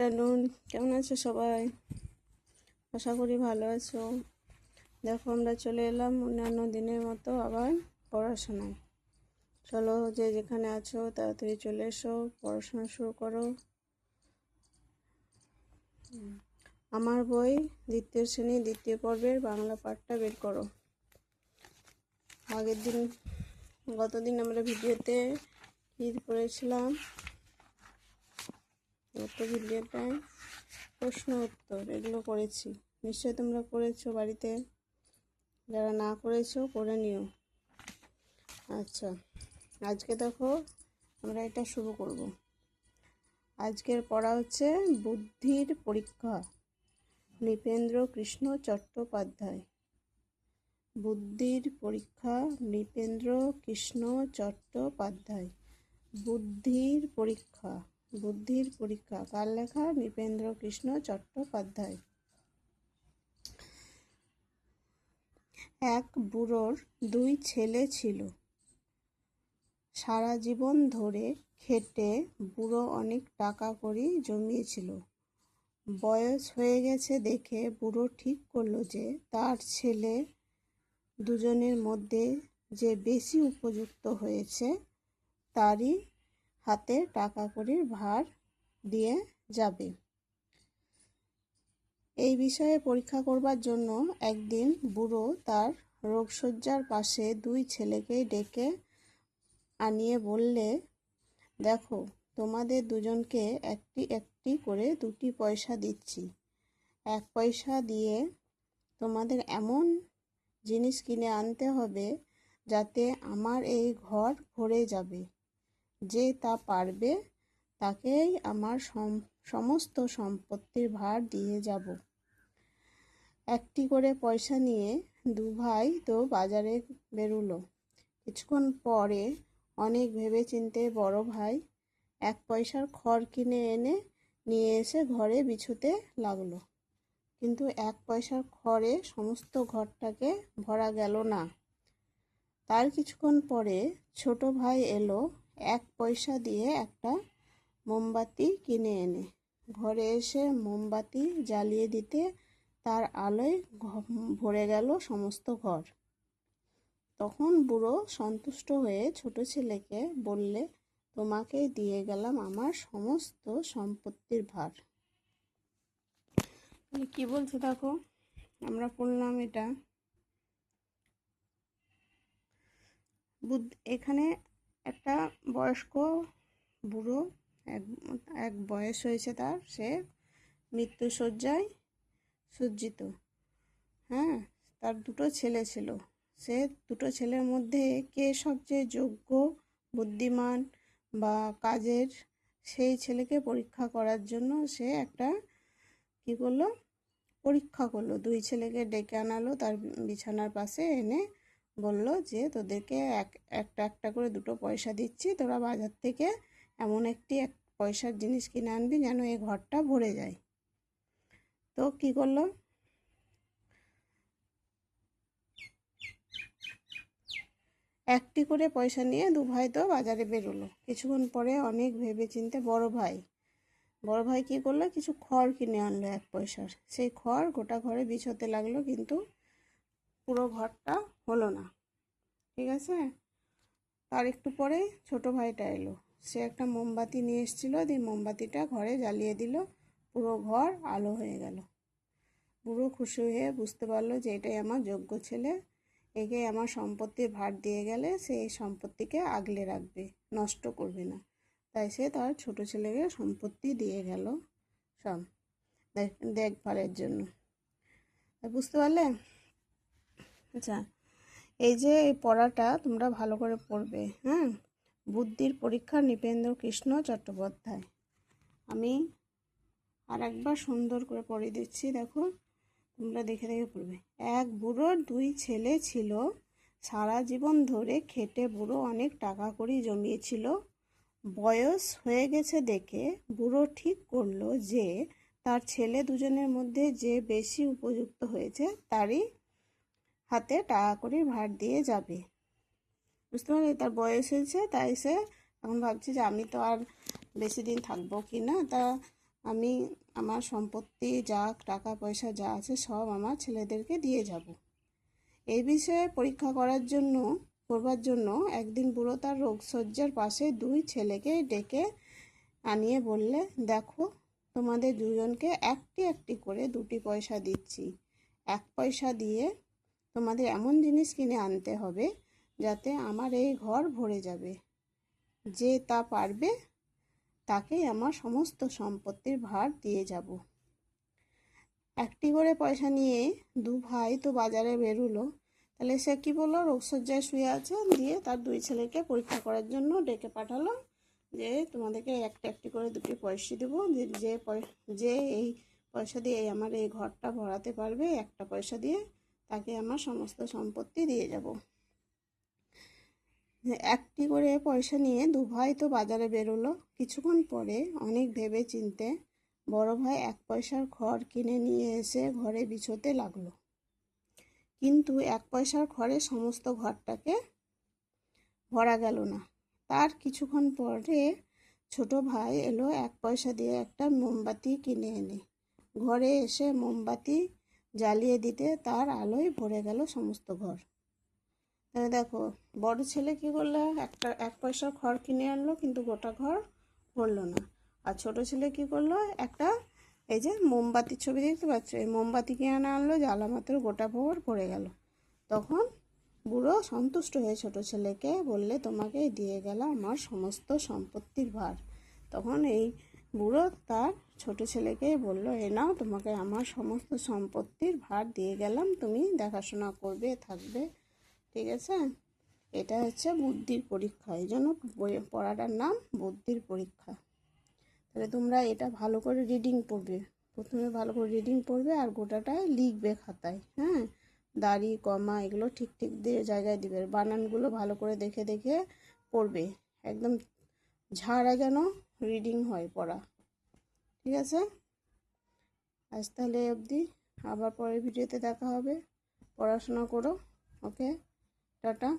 Afternoon, কেমন আছো সবাই? আশা করি ভালো আছো। দেখো, আমরা চলে এলাম অন্যান্য দিনের মতো আবার পড়াশোনায়। চলো, যে যেখানে আছো তাড়াতাড়ি চলে এসো, পড়াশোনা শুরু করো। আমার বই দ্বিতীয় শ্রেণী দ্বিতীয় পর্বের বাংলা পাঠটা বের করো। গতদিন আমরা ভিডিওতে কি করেছিলাম? গত ভিডিওটায় প্রশ্ন উত্তর এগুলো করেছি, নিশ্চয়ই তোমরা করেছো বাড়িতে। যারা না করেছো করে নিও। আচ্ছা, আজকে দেখো আমরা এটা শুরু করব। আজকের পড়া হচ্ছে বুদ্ধির পরীক্ষা, নৃপেন্দ্র কৃষ্ণ চট্টোপাধ্যায়। বুদ্ধির পরীক্ষা, নৃপেন্দ্র কৃষ্ণ চট্টোপাধ্যায়। বুদ্ধির পরীক্ষা, বুদ্ধির পরীক্ষা কার লেখা? নৃপেন্দ্র কৃষ্ণ চট্টোপাধ্যায়। এক বুড়োর দুই ছেলে ছিল। সারা জীবন ধরে খেটে বুড়ো অনেক টাকা কড়ি জমিয়েছিল। বয়স হয়ে গেছে দেখে বুড়ো ঠিক করলো যে তার ছেলে দুজনের মধ্যে যে বেশি উপযুক্ত হয়েছে তারই হাতে টাকা কড়ির ভার দিয়ে যাবে। এই বিষয়ে পরীক্ষা করবার জন্য একদিন বুড়ো তার রোগশয্যার পাশে দুই ছেলেকে ডেকে আনিয়ে বললে, দেখো, তোমাদের দুজনকে একটি একটি করে 2টি পয়সা দিচ্ছি। 1 পয়সা দিয়ে তোমাদের এমন জিনিস কিনে আনতে হবে যাতে আমার এই ঘর ভরে যাবে। যে তা পারবে তাকেই আমার সমস্ত সম্পত্তির ভার দিয়ে যাব। একটি করে পয়সা নিয়ে দু ভাই তো বাজারে বেরুলো। কিছুক্ষণ পরে অনেক ভেবেচিন্তে বড় ভাই 1 পয়সার খড় কিনে এনে নিয়ে এসে ঘরে বিছোতে লাগলো। কিন্তু 1 পয়সার খড়ে সমস্ত ঘরটাকে ভরা গেল না। তার কিছুক্ষণ পরে ছোট ভাই এলো 1 পয়সা দিয়ে একটা মোমবাতি কিনে এনে ঘরে এসে মোমবাতি জ্বালিয়ে দিতে তার আলোয় ভরে গেল সমস্ত ঘর। তখন বুড়ো সন্তুষ্ট হয়ে ছোট ছেলেকে বললে, তোমাকেই দিয়ে গেলাম আমার সমস্ত সম্পত্তির ভার। কি বলছে দেখো, আমরা পড়লাম এটা। এখানে একটা বয়স্ক বুড়ো, এক বয়স হয়েছে তার, সে মৃত্যুশয্যায় সজ্জিত। হ্যাঁ, তার 2টো ছেলে ছিল। সে 2টো ছেলের মধ্যে কে সবচেয়ে যোগ্য, বুদ্ধিমান বা কাজের, সেই ছেলেকে পরীক্ষা করার জন্য সে একটা কি করলো, পরীক্ষা করলো। 2 ছেলেকে ডেকে আনালো তার বিছানার পাশে এনে বলল যে তোদেরকে একটা একটা করে 2টো পয়সা দিচ্ছি, তোরা বাজার থেকে এমন একটি 1 পয়সার জিনিস কিনে আনবি যেন এই ঘরটা ভরে যায়। তো কি করলো, একটি করে পয়সা নিয়ে 2 ভাই তো বাজারে বেরোলো। কিছুক্ষণ পরে অনেক ভেবেচিন্তে বড় ভাই কি করলো, কিছু খড় কিনে আনলো 1 পয়সার। সেই খড় গোটা ঘরে বিছোতে লাগলো, কিন্তু পুরো ঘরটা হলো না। ঠিক আছে, তার একটু পরে ছোট ভাইটা এলো। সে একটা মোমবাতি নিয়ে এসেছিলো, দিয়ে মোমবাতিটা ঘরে জ্বালিয়ে দিল। পুরো ঘর আলো হয়ে গেল। বুড়ো খুশি হয়ে বুঝতে পারলো যে এটাই আমার যোগ্য ছেলে, একে আমার সম্পত্তির ভার দিয়ে গেলে সে এই সম্পত্তিকে আগলে রাখবে, নষ্ট করবে না। তাই সে তার ছোট ছেলেকে সম্পত্তি দিয়ে গেল সব দেখভালের জন্য। বুঝতে পারলে? আচ্ছা, এই যে এই পড়াটা তোমরা ভালো করে পড়বে। হ্যাঁ, বুদ্ধির পরীক্ষা, নৃপেন্দ্র কৃষ্ণ চট্টোপাধ্যায়। আমি আর একবার সুন্দর করে পড়িয়ে দিচ্ছি, দেখো, তোমরা দেখে দেখে পড়বে। এক বুড়োর 2 ছেলে ছিল। সারা জীবন ধরে খেটে বুড়ো অনেক টাকা কড়ি জমিয়েছিল। বয়স হয়ে গেছে দেখে বুড়ো ঠিক করলো যে তার ছেলে দুজনের মধ্যে যে বেশি উপযুক্ত হয়েছে তারই হাতে টাকা কড়ির ভার দিয়ে যাবে। বুঝতে পারলি? তার বয়স হয়েছে, তাই সে এখন ভাবছে যে আমি তো আর বেশি দিন থাকবো কি না, তা আমি আমার সম্পত্তি যা টাকা পয়সা যা আছে সব আমার ছেলেদেরকে দিয়ে যাব। এই বিষয়ে পরীক্ষা করবার জন্য একদিন বুড়ো তার রোগশয্যার পাশে দুই ছেলেকে ডেকে আনিয়ে বললে, দেখো, তোমাদের দুজনকে একটি একটি করে 2টি পয়সা দিচ্ছি। 1 পয়সা দিয়ে তোমাদের এমন জিনিস কিনে আনতে হবে যাতে আমার এই ঘর ভরে যাবে। যে তা পারবে তাকেই আমার সমস্ত সম্পত্তির ভার দিয়ে যাব। একটি করে পয়সা নিয়ে দু ভাই তো বাজারে বেরোলো। তাহলে সে কি বললো, রোগশয্যায় শুয়ে আছে, দিয়ে তার 2 ছেলেকে পরীক্ষা করার জন্য ডেকে পাঠালো যে তোমাদেরকে একটা একটি করে 2টি পয়সা দেবো, যে এই পয়সা দিয়ে আমার এই ঘরটা ভরাতে পারবে, একটা পয়সা দিয়ে তাকে আমার সমস্ত সম্পত্তি দিয়ে যাব। একটি করে পয়সা নিয়ে দু ভাই তো বাজারে বেরোলো। কিছুক্ষণ পরে অনেক ভেবে চিনতে বড় ভাই 1 পয়সার খড় কিনে নিয়ে এসে ঘরে বিছোতে লাগলো। কিন্তু 1 পয়সার খড়ে সমস্ত ঘরটাকে ভরা গেল না। তার কিছুক্ষণ পরে ছোট ভাই এলো 1 পয়সা দিয়ে একটা মোমবাতি কিনে এনে ঘরে এসে মোমবাতি জ্বালিয়ে দিতে তার আলোয় ভরে গেল সমস্ত ঘর। তাহলে দেখো, বড় ছেলে কি করলো, 1 পয়সার খড় কিনে আনলো, কিন্তু গোটা ঘর ভরলো না। আর ছোট ছেলে কি করলো, একটা এই যে মোমবাতির ছবি দেখতে পাচ্ছ, এই মোমবাতি কিনে আনলো, জ্বালা মাত্র গোটা ঘর ভরে গেল। তখন বুড়ো সন্তুষ্ট হয়ে ছোট ছেলেকে বললে, তোমাকে দিয়ে গেলাম আমার সমস্ত সম্পত্তির ভার। তখন এই বুড়ো তার ছোট ছেলেকে বলল, এ নাও, তোমাকে আমার সমস্ত সম্পত্তির ভার দিয়ে গেলাম, তুমি দেখাশোনা করবে, থাকবে, ঠিক আছে? এটা হচ্ছে বুদ্ধির পরীক্ষা, এই জন্য পড়াটার নাম বুদ্ধির পরীক্ষা। তাহলে তোমরা এটা ভালো করে রিডিং পড়বে, প্রথমে ভালো করে রিডিং পড়বে আর গোটাটায় লিখবে খাতায়, হ্যাঁ? দাড়ি কমা এগুলো ঠিক ঠিক দিয়ে জায়গায় দিবে, বানানগুলো ভালো করে দেখে দেখে পড়বে, একদম ঝাড়া যেন রিডিং হয় পড়া, ঠিক আছে? আজ তাহলে অবধি, আবার পরের ভিডিওতে দেখা হবে। পড়াশোনা করো, ওকে, টাটা।